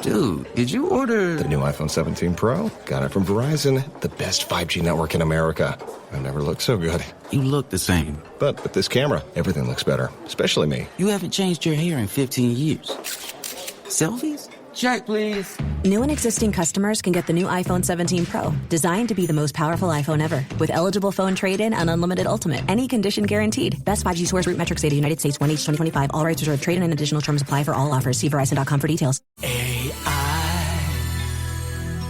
Dude, did you order... The new iPhone 17 Pro? Got it from Verizon, the best 5G network in America. I've never looked so good. You look the same. But with this camera, everything looks better, especially me. You haven't changed your hair in 15 years. Selfies? Check, please. New and existing customers can get the new iPhone 17 Pro, designed to be the most powerful iPhone ever. With eligible phone trade-in and unlimited ultimate. Any condition guaranteed. Best 5G source root metrics data, United States, 1H 2025. All rights reserved. Trade-in and additional terms apply for all offers. See Verizon.com for details. AI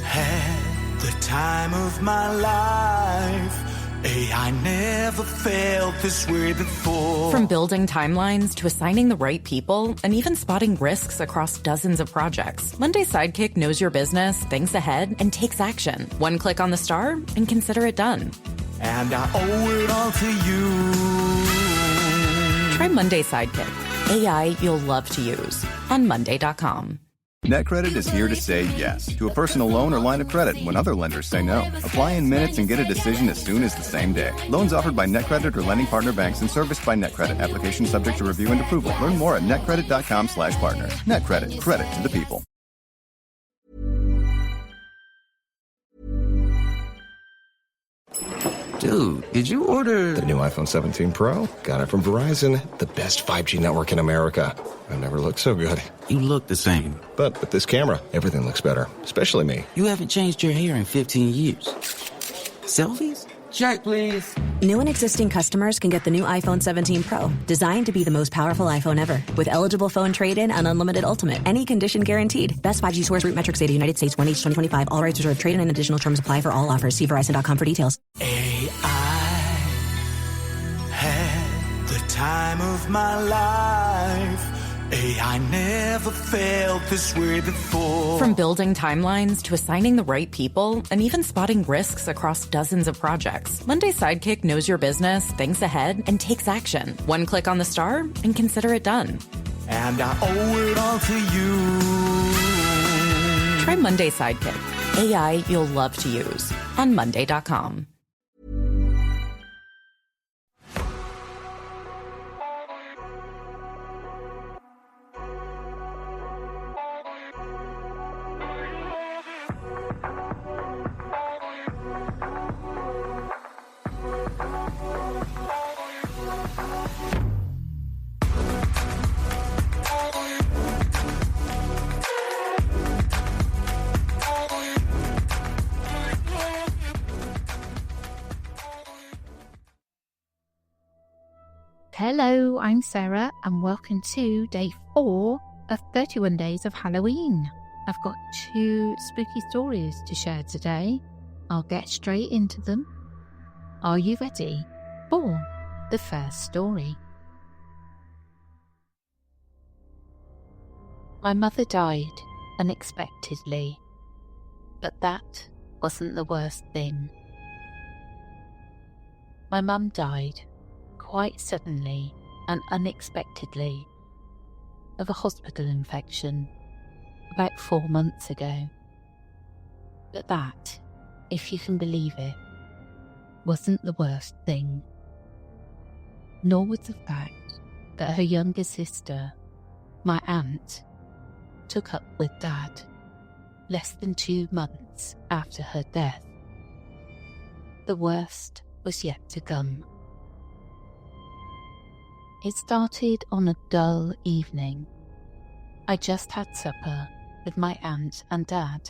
had the time of my life. AI never felt this way before. From building timelines to assigning the right people and even spotting risks across dozens of projects, Monday Sidekick knows your business, thinks ahead, and takes action. One click on the star and consider it done. And I owe it all to you. Try Monday Sidekick. AI you'll love to use on Monday.com. NetCredit is here to say yes to a personal loan or line of credit when other lenders say no. Apply in minutes and get a decision as soon as the same day. Loans offered by NetCredit or lending partner banks and serviced by NetCredit. Application subject to review and approval. Learn more at netcredit.com/partner. NetCredit. Credit to the people. Dude, did you order... The new iPhone 17 Pro? Got it from Verizon, the best 5G network in America. I've never looked so good. You look the same. But with this camera, everything looks better, especially me. You haven't changed your hair in 15 years. Selfies? Check, please. New and existing customers can get the new iPhone 17 Pro, designed to be the most powerful iPhone ever. With eligible phone trade-in and unlimited ultimate. Any condition guaranteed. Best 5G source root metrics data, United States, 1H 2025. All rights reserved. Trade-in and additional terms apply for all offers. See Verizon.com for details. AI had the time of my life. AI never felt this way before. From building timelines to assigning the right people and even spotting risks across dozens of projects, Monday Sidekick knows your business, thinks ahead, and takes action. One click on the star and consider it done. And I owe it all to you. Try Monday Sidekick. AI you'll love to use on Monday.com. Hello, I'm Sarah and welcome to day 4 of 31 Days of Halloween. I've got 2 spooky stories to share today. I'll get straight into them. Are you ready for the first story? My mother died unexpectedly, but that wasn't the worst thing. My mum died quite suddenly and unexpectedly of a hospital infection about 4 months ago. But that, if you can believe it, wasn't the worst thing. Nor was the fact that her younger sister, my aunt, took up with Dad less than 2 months after her death. The worst was yet to come. It started on a dull evening. I just had supper with my aunt and Dad,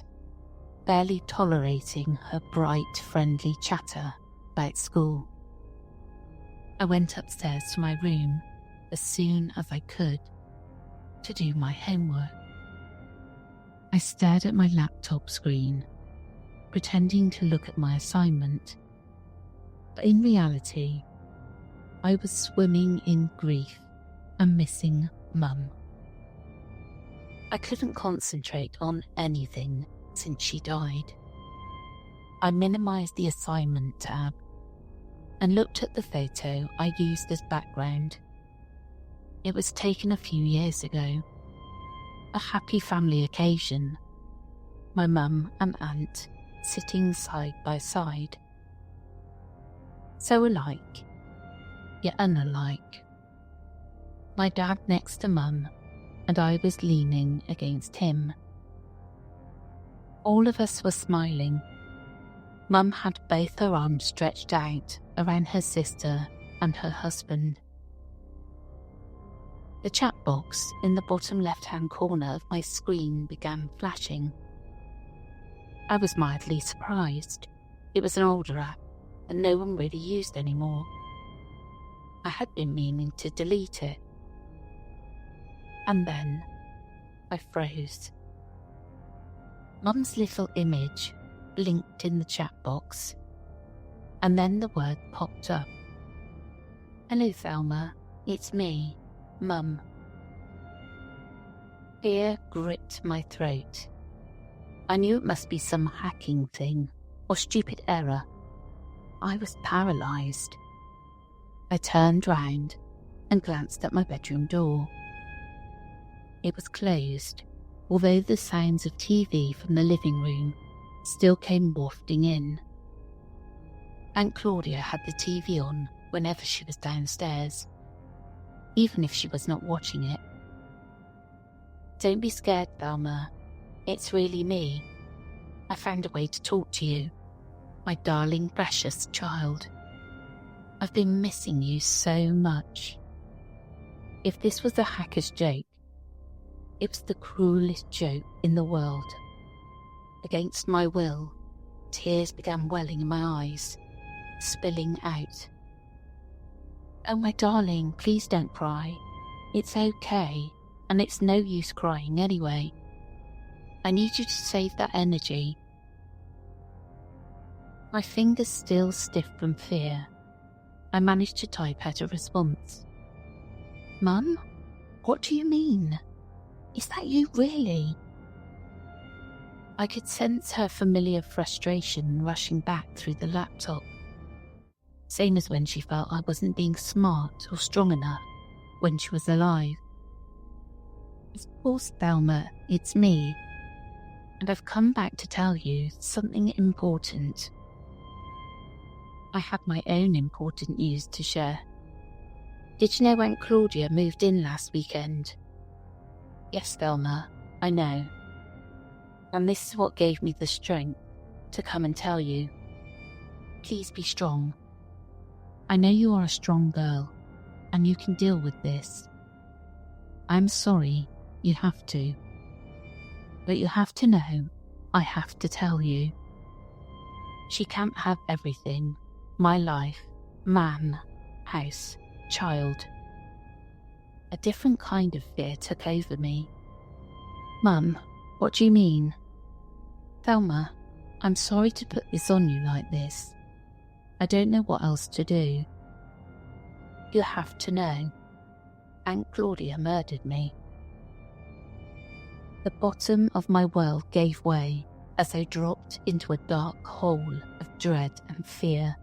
barely tolerating her bright, friendly chatter about school. I went upstairs to my room as soon as I could to do my homework. I stared at my laptop screen, pretending to look at my assignment, but in reality, I was swimming in grief and missing Mum. I couldn't concentrate on anything since she died. I minimised the assignment tab and looked at the photo I used as background. It was taken a few years ago. A happy family occasion. My mum and aunt sitting side by side. So alike, yet unalike. My dad next to Mum, and I was leaning against him, All of us were smiling. Mum had both her arms stretched out around her sister and her husband. The chat box in the bottom left-hand corner of my screen began flashing. I was mildly surprised. It was an older app and no one really used anymore. I had been meaning to delete it. And then I froze. Mum's little image blinked in the chat box, and then the word popped up. "Hello, Thelma. It's me, Mum." Fear gripped my throat. I knew it must be some hacking thing or stupid error. I was paralysed. I turned round and glanced at my bedroom door. It was closed, although the sounds of TV from the living room still came wafting in. Aunt Claudia had the TV on whenever she was downstairs, even if she was not watching it. "Don't be scared, Thelma. It's really me. I found a way to talk to you, my darling, precious child. I've been missing you so much." If this was a hacker's joke, it was the cruelest joke in the world. Against my will, tears began welling in my eyes, spilling out. "Oh, my darling, please don't cry. It's okay, and it's no use crying anyway. I need you to save that energy." My fingers still stiff from fear, I managed to type out a response. "Mum, what do you mean? Is that you really?" I could sense her familiar frustration rushing back through the laptop. Same as when she felt I wasn't being smart or strong enough when she was alive. "Of course, Thelma, it's me. And I've come back to tell you something important." I had my own important news to share. "Did you know Aunt Claudia moved in last weekend?" "Yes, Thelma, I know. And this is what gave me the strength to come and tell you. Please be strong. I know you are a strong girl, and you can deal with this. I'm sorry you have to. But you have to know I have to tell you. She can't have everything. My life, man, house, child." A different kind of fear took over me. "Mum, what do you mean?" "Thelma, I'm sorry to put this on you like this. I don't know what else to do. You have to know. Aunt Claudia murdered me." The bottom of my world gave way as I dropped into a dark hole of dread and fear.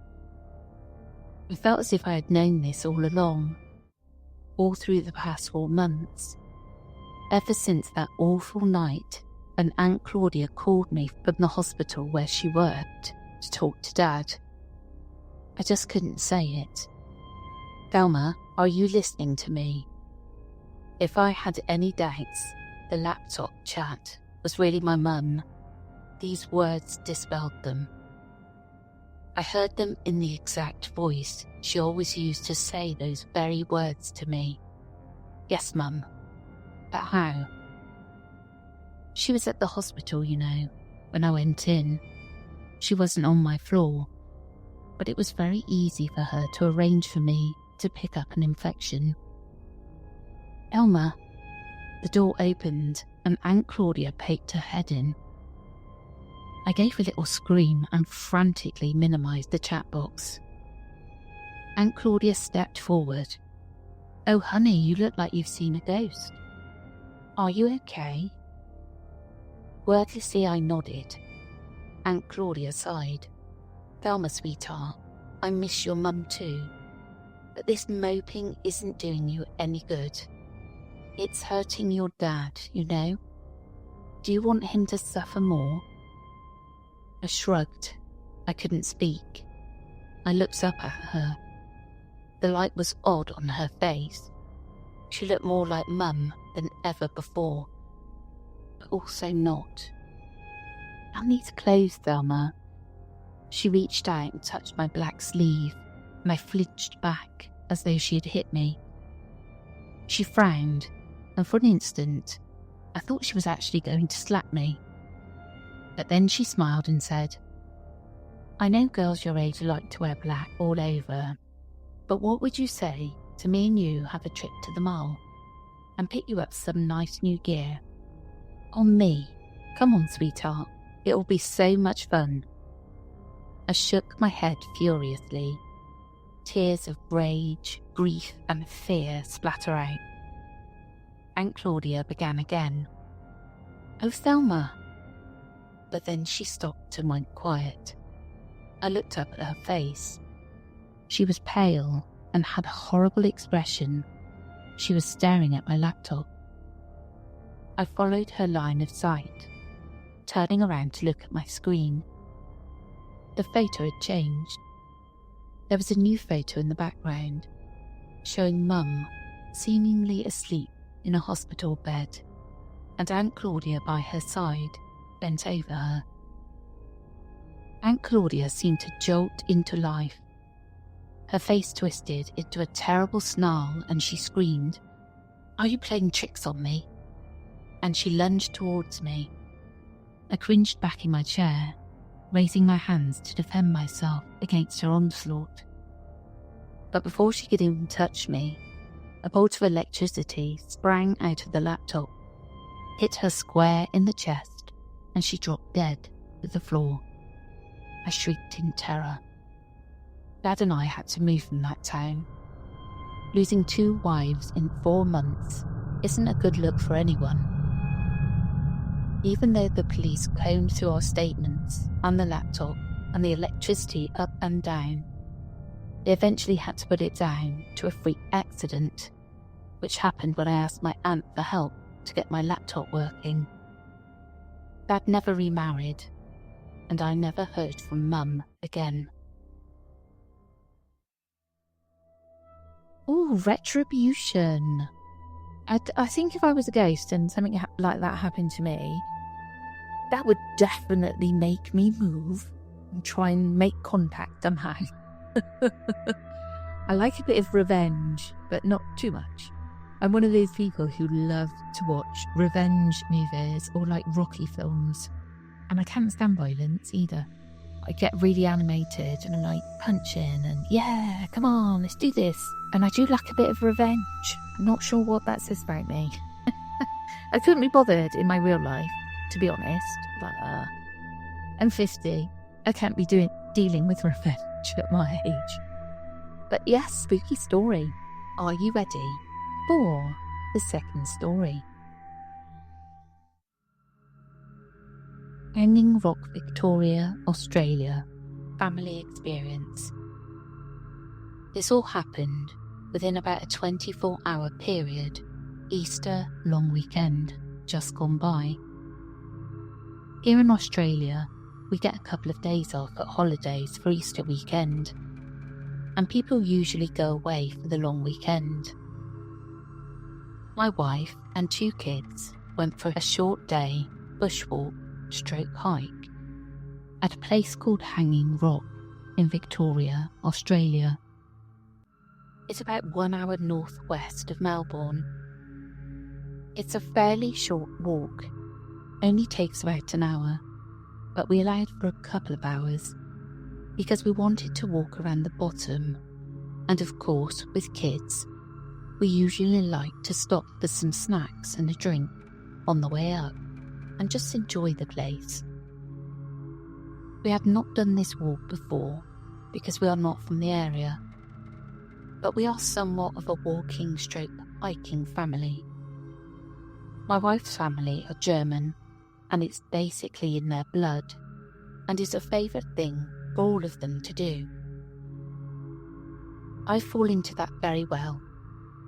I felt as if I had known this all along, all through the past 4 months, ever since that awful night when Aunt Claudia called me from the hospital where she worked to talk to Dad. I just couldn't say it. "Thelma, are you listening to me?" If I had any doubts the laptop chat was really my mum, these words dispelled them. I heard them in the exact voice she always used to say those very words to me. "Yes, Mum. But how?" "She was at the hospital, you know, when I went in. She wasn't on my floor, but it was very easy for her to arrange for me to pick up an infection." "Elma." The door opened and Aunt Claudia poked her head in. I gave a little scream and frantically minimised the chat box. Aunt Claudia stepped forward. "Oh, honey, you look like you've seen a ghost. Are you okay?" Wordlessly, I nodded. Aunt Claudia sighed. "Thelma, sweetheart, I miss your mum too. But this moping isn't doing you any good. It's hurting your dad, you know. Do you want him to suffer more?" I shrugged. I couldn't speak. I looked up at her. The light was odd on her face. She looked more like Mum than ever before, but also not. found these clothes, Thelma." She reached out and touched my black sleeve, and I flinched back as though she had hit me. She frowned, and for an instant, I thought she was actually going to slap me. But then she smiled and said, "I know girls your age like to wear black all over, but what would you say to me and you have a trip to the mall and pick you up some nice new gear? On me. Come on, sweetheart. It will be so much fun." I shook my head furiously. Tears of rage, grief and fear splatter out. Aunt Claudia began again. "Oh, Thelma." But then she stopped and went quiet. I looked up at her face. She was pale and had a horrible expression. She was staring at my laptop. I followed her line of sight, turning around to look at my screen. The photo had changed. There was a new photo in the background, showing Mum seemingly asleep in a hospital bed, and Aunt Claudia by her side, bent over her. Aunt Claudia seemed to jolt into life. Her face twisted into a terrible snarl and she screamed, "Are you playing tricks on me?" And she lunged towards me. I cringed back in my chair, raising my hands to defend myself against her onslaught. But before she could even touch me, a bolt of electricity sprang out of the laptop, hit her square in the chest, and she dropped dead to the floor. I shrieked in terror. Dad and I had to move from that town. Losing 2 wives in 4 months isn't a good look for anyone. Even though the police combed through our statements and the laptop and the electricity up and down, they eventually had to put it down to a freak accident, which happened when I asked my aunt for help to get my laptop working. Dad never remarried, and I never heard from Mum again. Ooh, retribution. I think if I was a ghost and something like that happened to me, that would definitely make me move and try and make contact somehow. I like a bit of revenge, but not too much. I'm one of those people who love to watch revenge movies or like Rocky films. And I can't stand violence either. I get really animated and I'm like punching and yeah, come on, let's do this. And I do like a bit of revenge. I'm not sure what that says about me. I couldn't be bothered in my real life, to be honest. But I'm 50. I can't be dealing with revenge at my age. But yes, spooky story. Are you ready for the second story? Hanging Rock, Victoria, Australia. Family experience. This all happened within about a 24-hour period. Easter long weekend just gone by. Here in Australia, we get a couple of days off at holidays for Easter weekend, and people usually go away for the long weekend. My wife and 2 kids went for a short day bushwalk / hike at a place called Hanging Rock in Victoria, Australia. It's about 1 hour northwest of Melbourne. It's a fairly short walk, only takes about an hour, but we allowed for a couple of hours because we wanted to walk around the bottom, and of course with kids we usually like to stop for some snacks and a drink on the way up and just enjoy the place. We had not done this walk before because we are not from the area, but we are somewhat of a walking / hiking family. My wife's family are German, and it's basically in their blood, and is a favourite thing for all of them to do. I fall into that very well,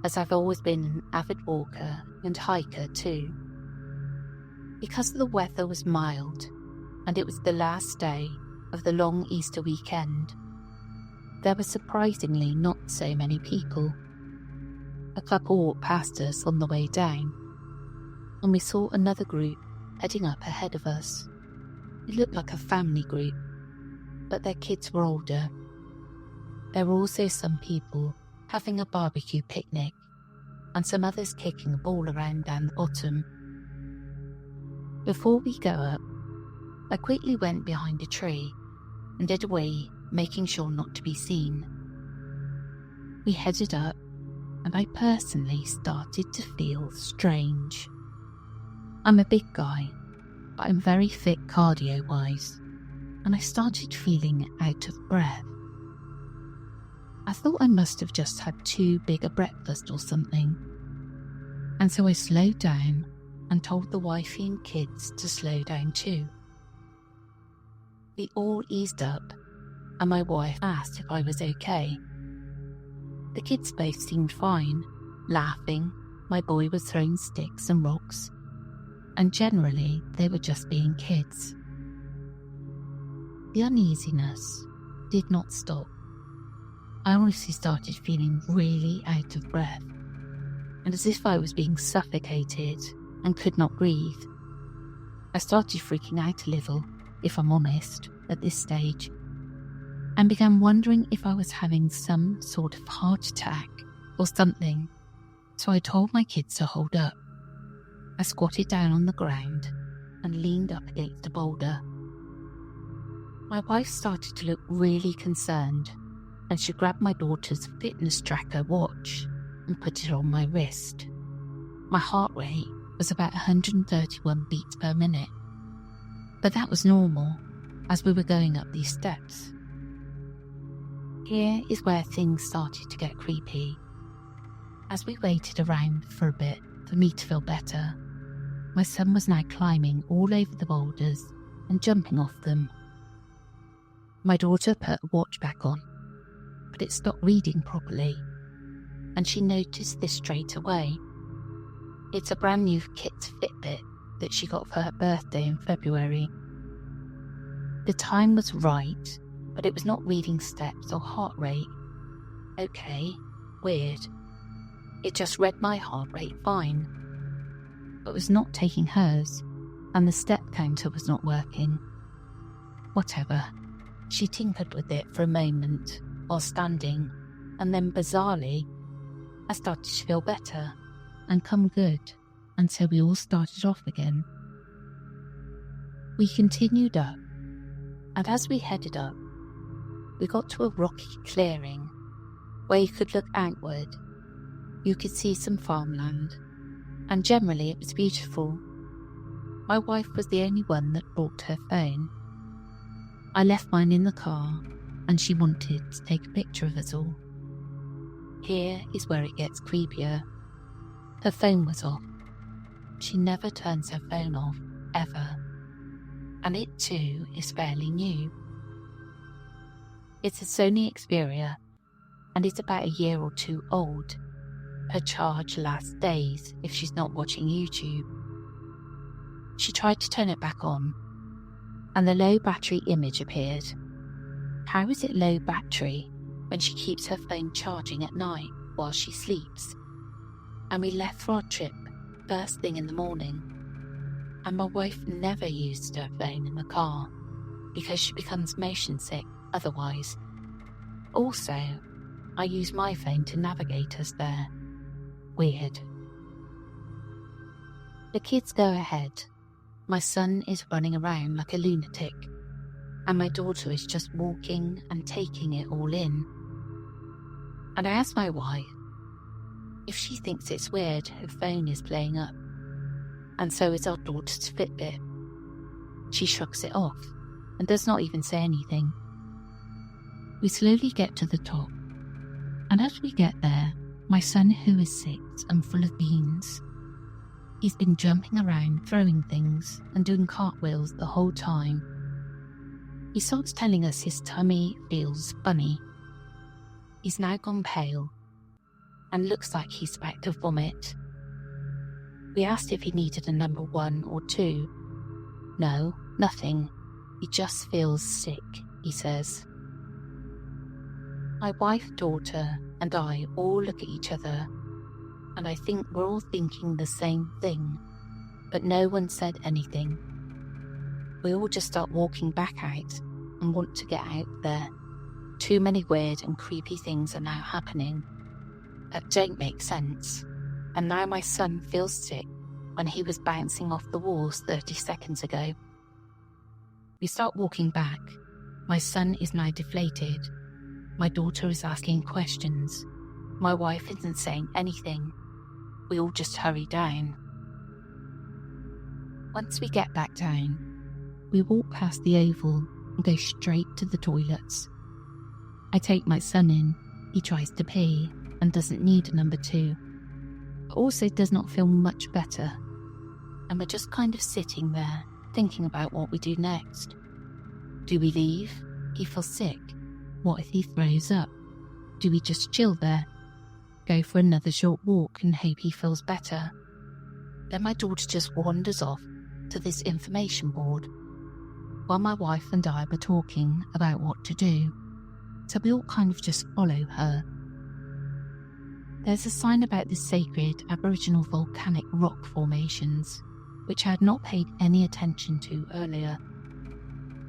as I've always been an avid walker and hiker too. Because the weather was mild, and it was the last day of the long Easter weekend, there were surprisingly not so many people. A couple walked past us on the way down, and we saw another group heading up ahead of us. It looked like a family group, but their kids were older. There were also some people having a barbecue picnic and some others kicking a ball around down the bottom. Before we go up, I quickly went behind a tree and hid away, making sure not to be seen. We headed up, and I personally started to feel strange. I'm a big guy, but I'm very fit cardio-wise, and I started feeling out of breath. I thought I must have just had too big a breakfast or something, and so I slowed down and told the wifey and kids to slow down too. We all eased up, and my wife asked if I was okay. The kids both seemed fine, laughing. My boy was throwing sticks and rocks, and generally they were just being kids. The uneasiness did not stop. I honestly started feeling really out of breath, and as if I was being suffocated and could not breathe. I started freaking out a little, if I'm honest, at this stage, and began wondering if I was having some sort of heart attack or something, so I told my kids to hold up. I squatted down on the ground and leaned up against a boulder. My wife started to look really concerned, and she grabbed my daughter's fitness tracker watch and put it on my wrist. My heart rate was about 131 beats per minute, but that was normal as we were going up these steps. Here is where things started to get creepy. As we waited around for a bit for me to feel better, my son was now climbing all over the boulders and jumping off them. My daughter put a watch back on, but it stopped reading properly, and she noticed this straight away. It's a brand new kit Fitbit that she got for her birthday in February. The time was right, but it was not reading steps or heart rate. Okay, weird. It just read my heart rate fine, but was not taking hers, and the step counter was not working. Whatever. She tinkered with it for a moment while standing, and then bizarrely, I started to feel better and come good, and so we all started off again. We continued up, and as we headed up, we got to a rocky clearing where you could look outward. You could see some farmland, and generally it was beautiful. My wife was the only one that brought her phone. I left mine in the car, and she wanted to take a picture of us all. Here is where it gets creepier. Her phone was off. She never turns her phone off, ever. And it too is fairly new. It's a Sony Xperia, and it's about a year or two old. Her charge lasts days if she's not watching YouTube. She tried to turn it back on, and the low battery image appeared. How is it low battery when she keeps her phone charging at night while she sleeps? And we left for our trip first thing in the morning, and my wife never used her phone in the car because she becomes motion sick otherwise. Also, I use my phone to navigate us there. Weird. The kids go ahead. My son is running around like a lunatic, and my daughter is just walking and taking it all in. And I asked my wife if she thinks it's weird her phone is playing up, and so is our daughter's Fitbit. She shrugs it off and does not even say anything. We slowly get to the top, and as we get there, my son, who is 6 and full of beans, he's been jumping around, throwing things and doing cartwheels the whole time. He starts telling us his tummy feels funny. He's now gone pale and looks like he's about to vomit. We asked if he needed a number 1 or 2. No, nothing. He just feels sick, he says. My wife, daughter, and I all look at each other, and I think we're all thinking the same thing, but no one said anything. We all just start walking back out and want to get out there. Too many weird and creepy things are now happening that don't make sense. And now my son feels sick when he was bouncing off the walls 30 seconds ago. We start walking back. My son is now deflated. My daughter is asking questions. My wife isn't saying anything. We all just hurry down. Once we get back down, we walk past the oval and go straight to the toilets. I take my son in. He tries to pee and doesn't need a number 2, but also does not feel much better. And we're just kind of sitting there, thinking about what we do next. Do we leave? He feels sick. What if he throws up? Do we just chill there? Go for another short walk and hope he feels better? Then my daughter just wanders off to this information board, while my wife and I were talking about what to do. So we all kind of just follow her. There's a sign about the sacred Aboriginal volcanic rock formations, which I had not paid any attention to earlier.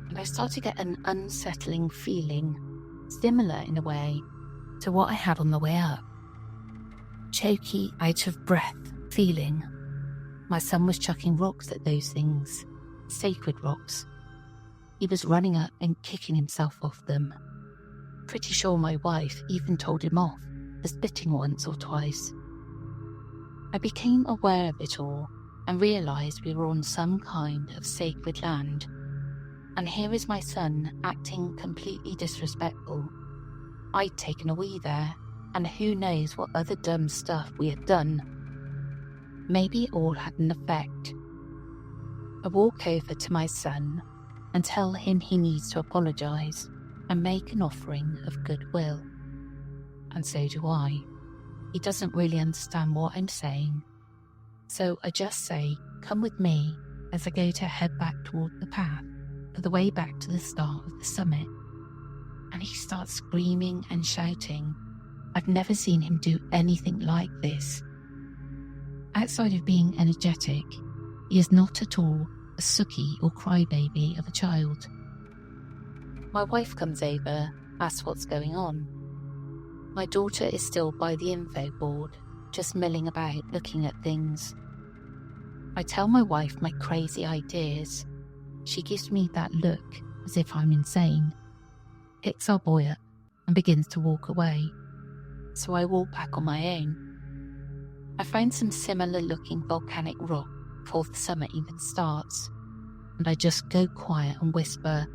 And I start to get an unsettling feeling, similar in a way to what I had on the way up. Choky, out of breath feeling. My son was chucking rocks at those things, sacred rocks. He was running up and kicking himself off them. Pretty sure my wife even told him off for spitting once or twice. I became aware of it all and realised we were on some kind of sacred land. And here is my son acting completely disrespectful. I'd taken a wee there, and who knows what other dumb stuff we had done. Maybe it all had an effect. I walk over to my son and tell him he needs to apologise and make an offering of goodwill. And so do I. He doesn't really understand what I'm saying. So I just say, come with me as I go to head back toward the path for the way back to the start of the summit. And he starts screaming and shouting. I've never seen him do anything like this. Outside of being energetic, he is not at all a sooky or crybaby of a child. My wife comes over, asks what's going on. My daughter is still by the info board, just milling about looking at things. I tell my wife my crazy ideas. She gives me that look as if I'm insane, picks our boy up and begins to walk away. So I walk back on my own. I find some similar looking volcanic rock before the summit even starts, and I just go quiet and whisper,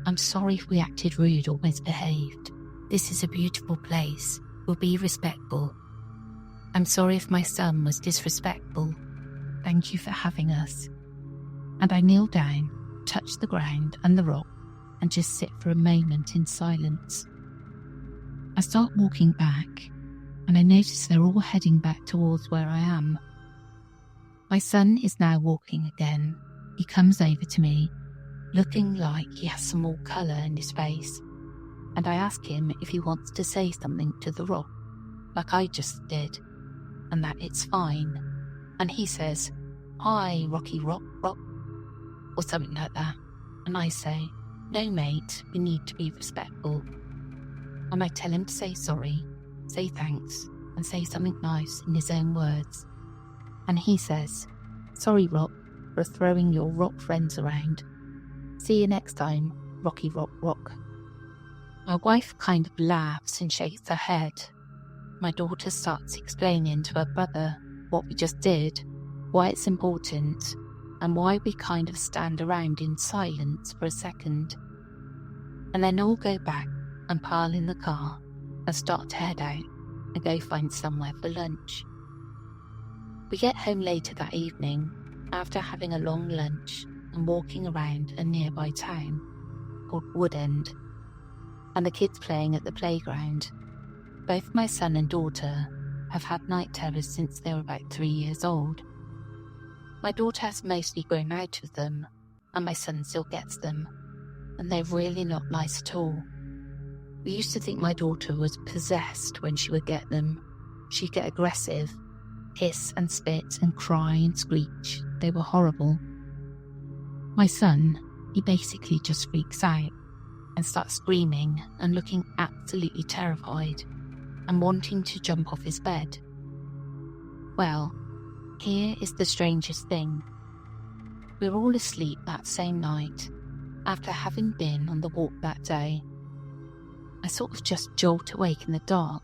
I'm sorry if we acted rude or misbehaved. This is a beautiful place. We'll be respectful. I'm sorry if my son was disrespectful. Thank you for having us. And I kneel down, touch the ground and the rock, and just sit for a moment in silence. I start walking back, and I notice they're all heading back towards where I am. My son is now walking again. He comes over to me, looking like he has some more colour in his face, and I ask him if he wants to say something to the rock, like I just did, and that it's fine. And he says, "Hi, Rocky Rock, or something like that. And I say, "No, mate, we need to be respectful." And I tell him to say sorry, say thanks, and say something nice in his own words. And he says, "Sorry, Rock, for throwing your rock friends around. See you next time, Rocky Rock." My wife kind of laughs and shakes her head. My daughter starts explaining to her brother what we just did, why it's important, and why we kind of stand around in silence for a second. And then all go back and pile in the car and start to head out and go find somewhere for lunch. We get home later that evening after having a long lunch and walking around a nearby town called Woodend, and the kids playing at the playground. Both my son and daughter have had night terrors since they were about 3 years old. My daughter has mostly grown out of them, and my son still gets them, and they're really not nice at all. We used to think my daughter was possessed when she would get them. She'd get aggressive, hiss and spit and cry and screech. They were horrible. My son, he basically just freaks out and starts screaming and looking absolutely terrified and wanting to jump off his bed. Well, here is the strangest thing. We're all asleep that same night after having been on the walk that day. I sort of just jolt awake in the dark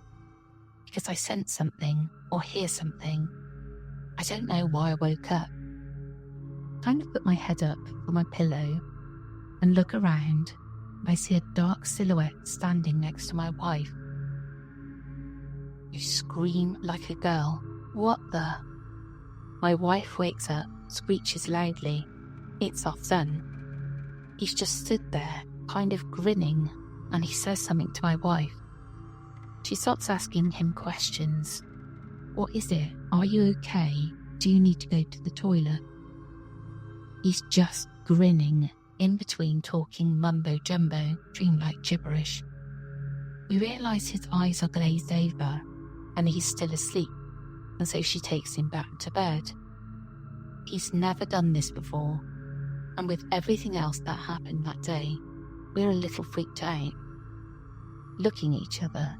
because I sense something or hear something. I don't know why I woke up. Kind of put my head up for my pillow and look around. I see a dark silhouette standing next to my wife. You scream like a girl. What the? My wife wakes up, screeches loudly. It's our son. He's just stood there, kind of grinning, and he says something to my wife. She starts asking him questions. What is it? Are you okay? Do you need to go to the toilet? He's just grinning, in between talking mumbo-jumbo, dreamlike gibberish. We realise his eyes are glazed over, and he's still asleep, and so she takes him back to bed. He's never done this before, and with everything else that happened that day, we're a little freaked out. Looking at each other,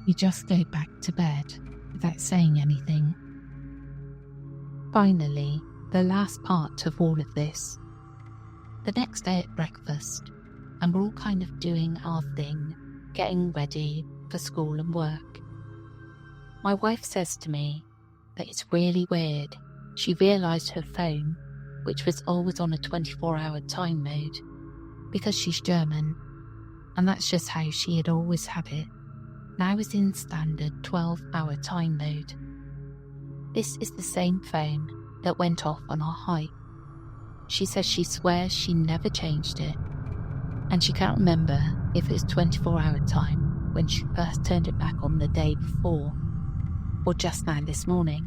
we just go back to bed without saying anything. Finally, the last part of all of this. The next day at breakfast, and we're all kind of doing our thing, getting ready for school and work. My wife says to me that it's really weird. She realised her phone, which was always on a 24-hour time mode, because she's German, and that's just how she had always had it, now is in standard 12-hour time mode. This is the same phone that went off on our hike. She says she swears she never changed it, and she can't remember if it was 24-hour time when she first turned it back on the day before, or just now this morning.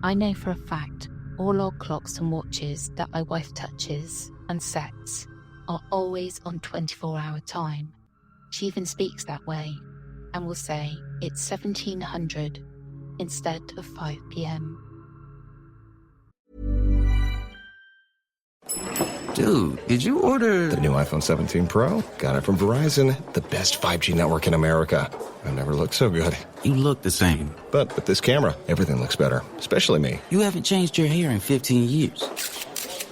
I know for a fact all our clocks and watches that my wife touches and sets are always on 24-hour time. She even speaks that way and will say it's 1700 instead of 5 p.m. Dude, did you order... The new iPhone 17 Pro? Got it from Verizon, the best 5G network in America. I've never looked so good. You look the same. But with this camera, everything looks better, especially me. You haven't changed your hair in 15 years.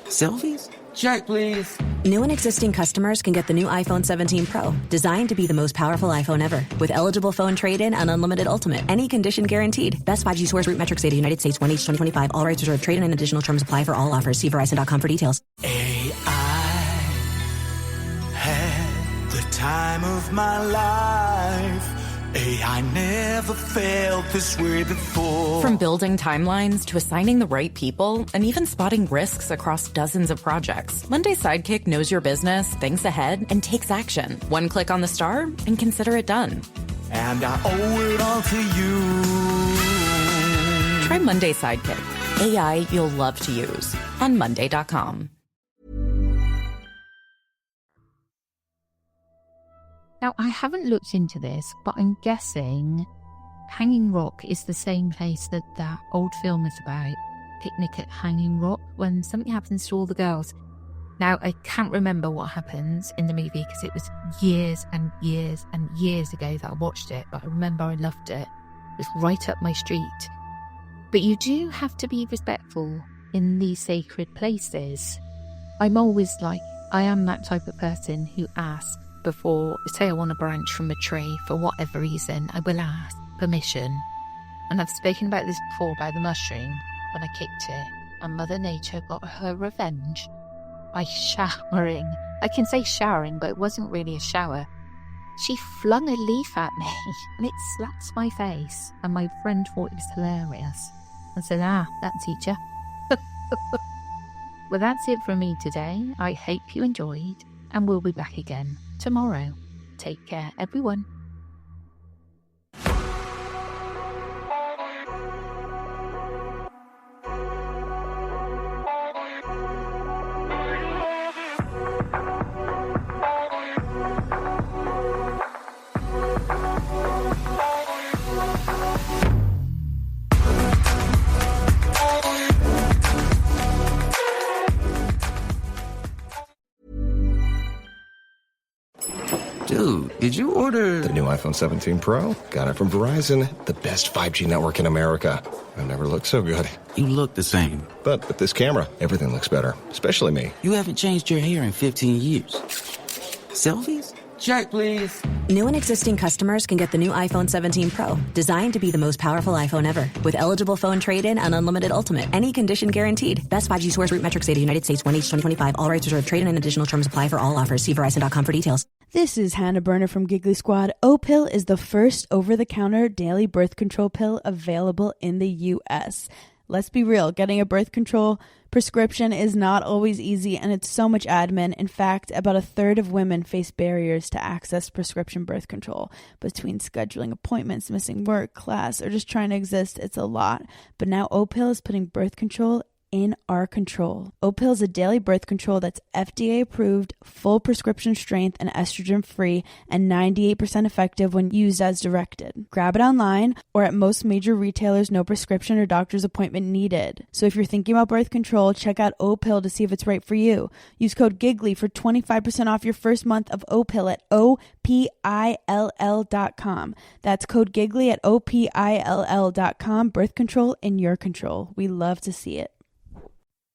Selfies? Check, please. New and existing customers can get the new iPhone 17 Pro, designed to be the most powerful iPhone ever. With eligible phone trade-in and unlimited ultimate. Any condition guaranteed. Best 5G source root metrics data, United States 1H 2025. All rights reserved. Trade-in and additional terms apply for all offers. See Verizon.com for details. I had the time of my life. I never felt this way before. From building timelines to assigning the right people and even spotting risks across dozens of projects, Monday Sidekick knows your business, thinks ahead, and takes action. One click on the star and consider it done. And I owe it all to you. Try Monday Sidekick. AI you'll love to use on Monday.com. Now, I haven't looked into this, but I'm guessing Hanging Rock is the same place that that old film is about, Picnic at Hanging Rock, when something happens to all the girls. Now, I can't remember what happens in the movie because it was years and years and years ago that I watched it, but I remember I loved it. It was right up my street. But you do have to be respectful in these sacred places. I'm always like, I am that type of person who asks before, say I want a branch from a tree for whatever reason, I will ask permission. And I've spoken about this before, about the mushroom, when I kicked it, and Mother Nature got her revenge by showering. I can say showering, but it wasn't really a shower. She flung a leaf at me, and it slapped my face, and my friend thought it was hilarious, and said, that teacher. Well, that's it from me today. I hope you enjoyed, and we'll be back again tomorrow. Take care, everyone. Dude, did you order... The new iPhone 17 Pro? Got it from Verizon, the best 5G network in America. I've never looked so good. You look the same. But with this camera, everything looks better, especially me. You haven't changed your hair in 15 years. Selfies? Check, please. New and existing customers can get the new iPhone 17 Pro, designed to be the most powerful iPhone ever. With eligible phone trade-in and unlimited ultimate. Any condition guaranteed. Best 5G source root metrics data, United States, 1H 2025. All rights reserved. Trade-in and additional terms apply for all offers. See Verizon.com for details. This is Hannah Berner from Giggly Squad. O-Pill is the first over-the-counter daily birth control pill available in the U.S. Let's be real, getting a birth control prescription is not always easy, and it's so much admin. In fact, about a third of women face barriers to access prescription birth control. Between scheduling appointments, missing work, class, or just trying to exist, it's a lot. But now O-Pill is putting birth control in our control. O-Pill is a daily birth control that's FDA approved, full prescription strength, and estrogen free, and 98% effective when used as directed. Grab it online or at most major retailers, no prescription or doctor's appointment needed. So if you're thinking about birth control, check out O-Pill to see if it's right for you. Use code GIGGLY for 25% off your first month of O-Pill at OPILL.com. That's code GIGGLY at OPILL.com. Birth control in your control. We love to see it.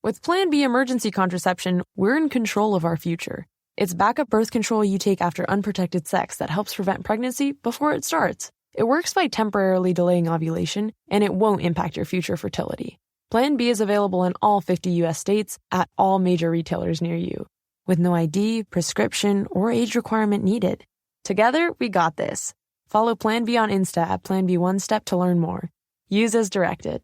With Plan B emergency contraception, we're in control of our future. It's backup birth control you take after unprotected sex that helps prevent pregnancy before it starts. It works by temporarily delaying ovulation, and it won't impact your future fertility. Plan B is available in all 50 U.S. states at all major retailers near you, with no ID, prescription, or age requirement needed. Together, we got this. Follow Plan B on Insta at Plan B One Step to learn more. Use as directed.